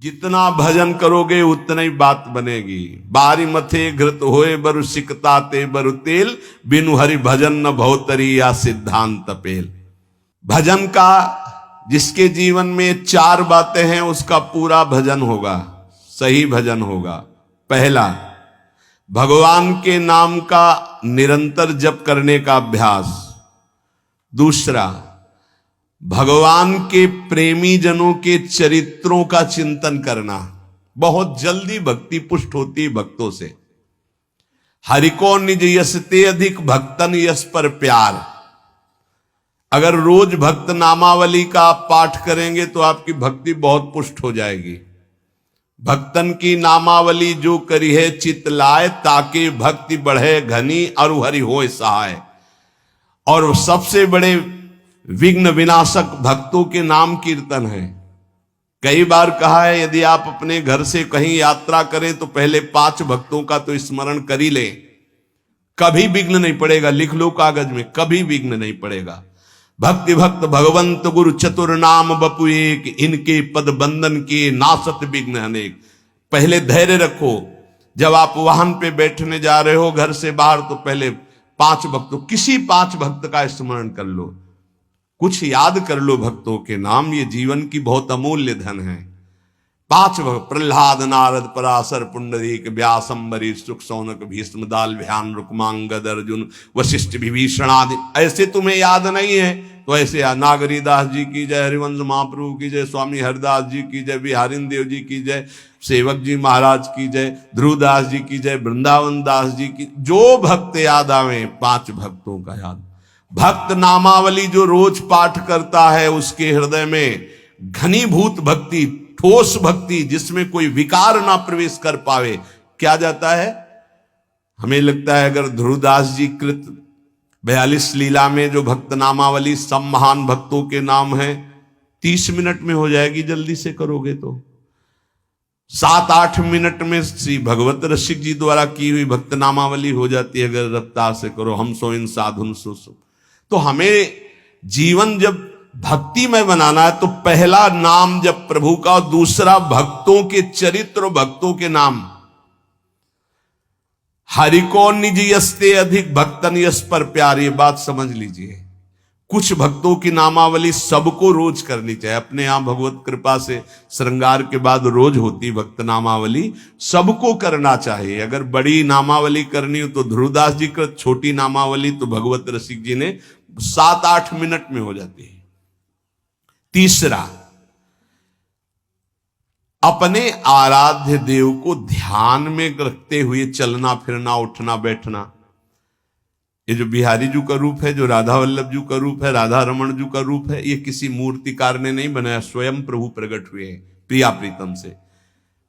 जितना भजन करोगे उतना ही बात बनेगी। बारी मथे घृत होए बरु सिकता ते बरु तेल, बिनु हरि भजन न भवतरी या सिद्धांत पेल। भजन का जिसके जीवन में चार बातें हैं उसका पूरा भजन होगा, सही भजन होगा। पहला, भगवान के नाम का निरंतर जप करने का अभ्यास। दूसरा, भगवान के प्रेमी जनों के चरित्रों का चिंतन करना। बहुत जल्दी भक्ति पुष्ट होती है भक्तों से। हरि को निज यस ते अधिक भक्तन यस पर प्यार। अगर रोज भक्त नामावली का आप पाठ करेंगे तो आपकी भक्ति बहुत पुष्ट हो जाएगी। भक्तन की नामावली जो करी है चित लाए, ताकि भक्ति बढ़े घनी और हरि होए सहाय। और सबसे बड़े विघ्न विनाशक भक्तों के नाम कीर्तन है। कई बार कहा है यदि आप अपने घर से कहीं यात्रा करें तो पहले 5 भक्तों का तो स्मरण कर ही ले, कभी विघ्न नहीं पड़ेगा। लिख लो कागज में, कभी विघ्न नहीं पड़ेगा। भक्ति भक्त भगवंत गुरु चतुर नाम बपु एक, इनके पद बंधन के नासत विघ्न अनेक। पहले धैर्य रखो। जब आप वाहन पे बैठने जा रहे हो घर से बाहर तो पहले 5 भक्तों, किसी 5 भक्त का स्मरण कर लो, कुछ याद कर लो भक्तों के नाम। ये जीवन की बहुत अमूल्य धन है। 5 भक्त, प्रहलाद नारद पराशर पुंडरीक व्यास अम्बरीश सुख सौनक भीष्म दाल ध्यान रुक्मांगद अर्जुन वशिष्ठ विभीषण आदि। ऐसे तुम्हें याद नहीं है तो ऐसे नागरी दास जी की जय, हरिवंश महाप्रभु की जय, स्वामी हरिदास जी की जय, बिहारिन देव जी की जय, सेवक जी महाराज की जय, ध्रुवदास जी की जय, वृंदावन दास जी की। जो भक्त याद आवे 5 भक्तों का याद। भक्त नामावली जो रोज पाठ करता है उसके हृदय में घनीभूत भक्ति, ठोस भक्ति, जिसमें कोई विकार ना प्रवेश कर पावे, क्या जाता है। हमें लगता है अगर ध्रुवदास जी कृत 42 लीला में जो भक्त नामावली सब महान भक्तों के नाम है 30 मिनट में हो जाएगी, जल्दी से करोगे तो 7-8 मिनट में श्री भगवत रसिक जी द्वारा की हुई भक्त नामावली हो जाती है अगर रफ्तार से करो। हम सो इन साधुन सो। तो हमें जीवन जब भक्ति में बनाना है तो पहला नाम जब प्रभु का, दूसरा भक्तों के चरित्र, भक्तों के नाम। हरि को निज यस्ते अधिक भक्तन यस पर प्यार। ये बात समझ लीजिए। कुछ भक्तों की नामावली सबको रोज करनी चाहिए। अपने यहां भगवत कृपा से श्रृंगार के बाद रोज होती भक्त नामावली, सबको करना चाहिए। अगर बड़ी नामावली करनी हो तो ध्रुवदास जी का, छोटी नामावली तो भगवत रसिक जी ने 7-8 मिनट में हो जाती है। तीसरा, अपने आराध्य देव को ध्यान में रखते हुए चलना फिरना, उठना बैठना। ये जो बिहारी जी का रूप है, जो राधा वल्लभ जी का रूप है, राधा रमण जी का रूप है, ये किसी मूर्तिकार ने नहीं बनाया, स्वयं प्रभु प्रकट हुए हैं प्रिया प्रीतम से।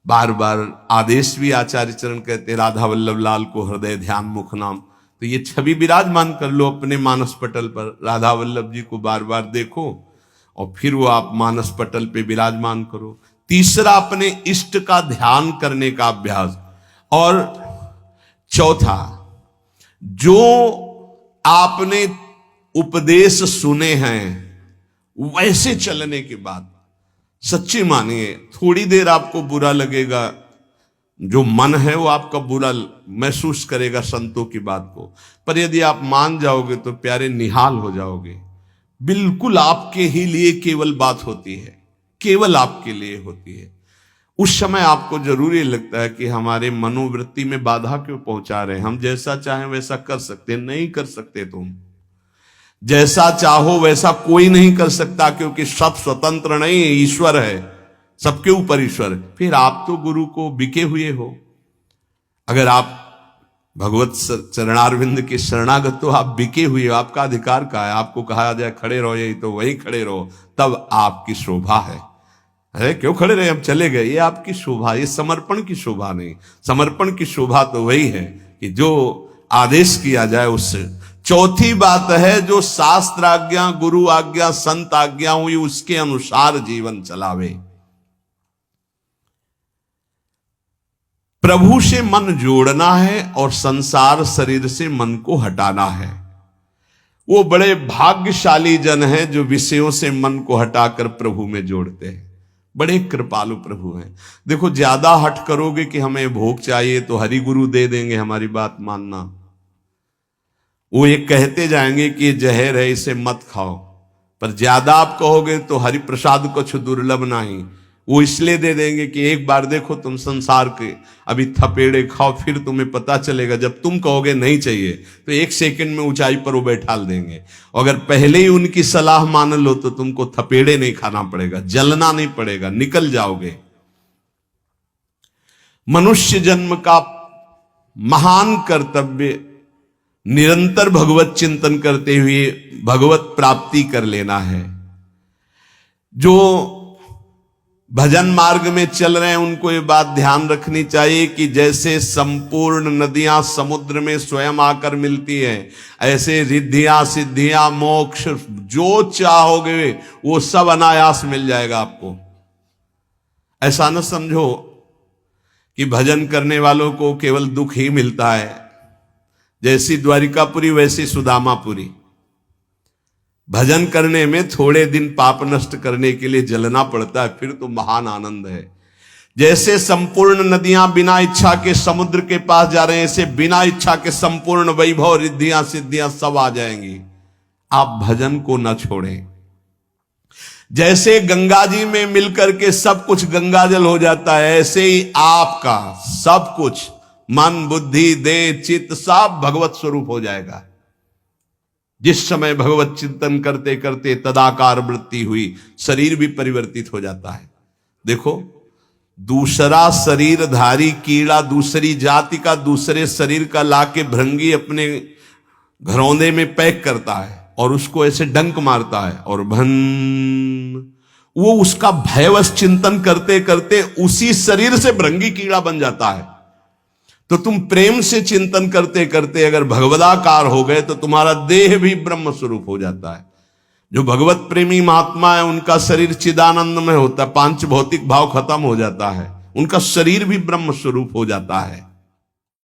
बार बार आदेश भी आचार्य चरण कहते, राधा वल्लभ लाल को हृदय ध्यान मुख नाम। तो ये छवि विराजमान कर लो अपने मानस पटल पर। राधा वल्लभ जी को बार बार देखो और फिर वो आप मानस पटल पे विराजमान करो। तीसरा, अपने इष्ट का ध्यान करने का अभ्यास। और चौथा, जो आपने उपदेश सुने हैं वैसे चलने के बाद, सच्ची मानिए थोड़ी देर आपको बुरा लगेगा, जो मन है वो आपका बुरा महसूस करेगा संतों की बात को, पर यदि आप मान जाओगे तो प्यारे निहाल हो जाओगे। बिल्कुल आपके ही लिए केवल बात होती है, केवल आपके लिए होती है। उस समय आपको जरूरी लगता है कि हमारे मनोवृत्ति में बाधा क्यों पहुंचा रहे हैं। हम जैसा चाहें वैसा कर सकते, नहीं कर सकते। तुम जैसा चाहो वैसा कोई नहीं कर सकता, क्योंकि सब स्वतंत्र नहीं है, ईश्वर है, सबके ऊपर ईश्वर। फिर आप तो गुरु को बिके हुए हो। अगर आप भगवत चरणारविंद के शरणागत हो, आप बिके हुए हो, आपका अधिकार का है। आपको कहा जाए खड़े रहो, यही तो वही खड़े रहो, तब आपकी शोभा है। अरे क्यों खड़े रहे, हम चले गए, ये आपकी शोभा, ये समर्पण की शोभा नहीं। समर्पण की शोभा तो वही है कि जो आदेश किया जाए उससे। चौथी बात है, जो शास्त्र आज्ञा, गुरु आज्ञा, संत आज्ञा हुई उसके अनुसार जीवन चलावे। प्रभु से मन जोड़ना है और संसार शरीर से मन को हटाना है। वो बड़े भाग्यशाली जन हैं जो विषयों से मन को हटाकर प्रभु में जोड़ते हैं। बड़े कृपालु प्रभु हैं। देखो ज्यादा हट करोगे कि हमें भोग चाहिए तो हरि गुरु दे देंगे, हमारी बात मानना। वो ये कहते जाएंगे कि ये जहर है, इसे मत खाओ, पर ज्यादा आप कहोगे तो हरि प्रसाद कुछ दुर्लभ नहीं, वो इसलिए दे देंगे कि एक बार देखो तुम संसार के अभी थपेड़े खाओ, फिर तुम्हें पता चलेगा। जब तुम कहोगे नहीं चाहिए तो 1 सेकंड में ऊंचाई पर वो बैठाल देंगे। अगर पहले ही उनकी सलाह मान लो तो तुमको थपेड़े नहीं खाना पड़ेगा, जलना नहीं पड़ेगा, निकल जाओगे। मनुष्य जन्म का महान कर्तव्य निरंतर भगवत चिंतन करते हुए भगवत प्राप्ति कर लेना है। जो भजन मार्ग में चल रहे हैं उनको ये बात ध्यान रखनी चाहिए कि जैसे संपूर्ण नदियां समुद्र में स्वयं आकर मिलती हैं, ऐसे रिद्धियां सिद्धियां मोक्ष जो चाहोगे वो सब अनायास मिल जाएगा आपको। ऐसा न समझो कि भजन करने वालों को केवल दुख ही मिलता है। जैसी द्वारिकापुरी वैसी सुदामापुरी। भजन करने में थोड़े दिन पाप नष्ट करने के लिए जलना पड़ता है, फिर तो महान आनंद है। जैसे संपूर्ण नदियां बिना इच्छा के समुद्र के पास जा रहे हैं, ऐसे बिना इच्छा के संपूर्ण वैभव रिद्धियां सिद्धियां सब आ जाएंगी। आप भजन को न छोड़ें। जैसे गंगा जी में मिलकर के सब कुछ गंगाजल हो जाता है, ऐसे ही आपका सब कुछ मन बुद्धि देह चित्त सब भगवत स्वरूप हो जाएगा। जिस समय भगवत चिंतन करते करते तदाकार वृत्ति हुई, शरीर भी परिवर्तित हो जाता है। देखो दूसरा शरीरधारी कीड़ा दूसरी जाति का दूसरे शरीर का लाके भृंगी अपने घरौंदे में पैक करता है और उसको ऐसे डंक मारता है और वो उसका भयवश चिंतन करते करते उसी शरीर से भृंगी कीड़ा बन जाता है। तो तुम प्रेम से चिंतन करते करते अगर भगवदाकार हो गए तो तुम्हारा देह भी ब्रह्म स्वरूप हो जाता है। जो भगवत प्रेमी महात्मा है उनका शरीर चिदानंद में होता है, 5 भौतिक भाव खत्म हो जाता है, उनका शरीर भी ब्रह्म स्वरूप हो जाता है।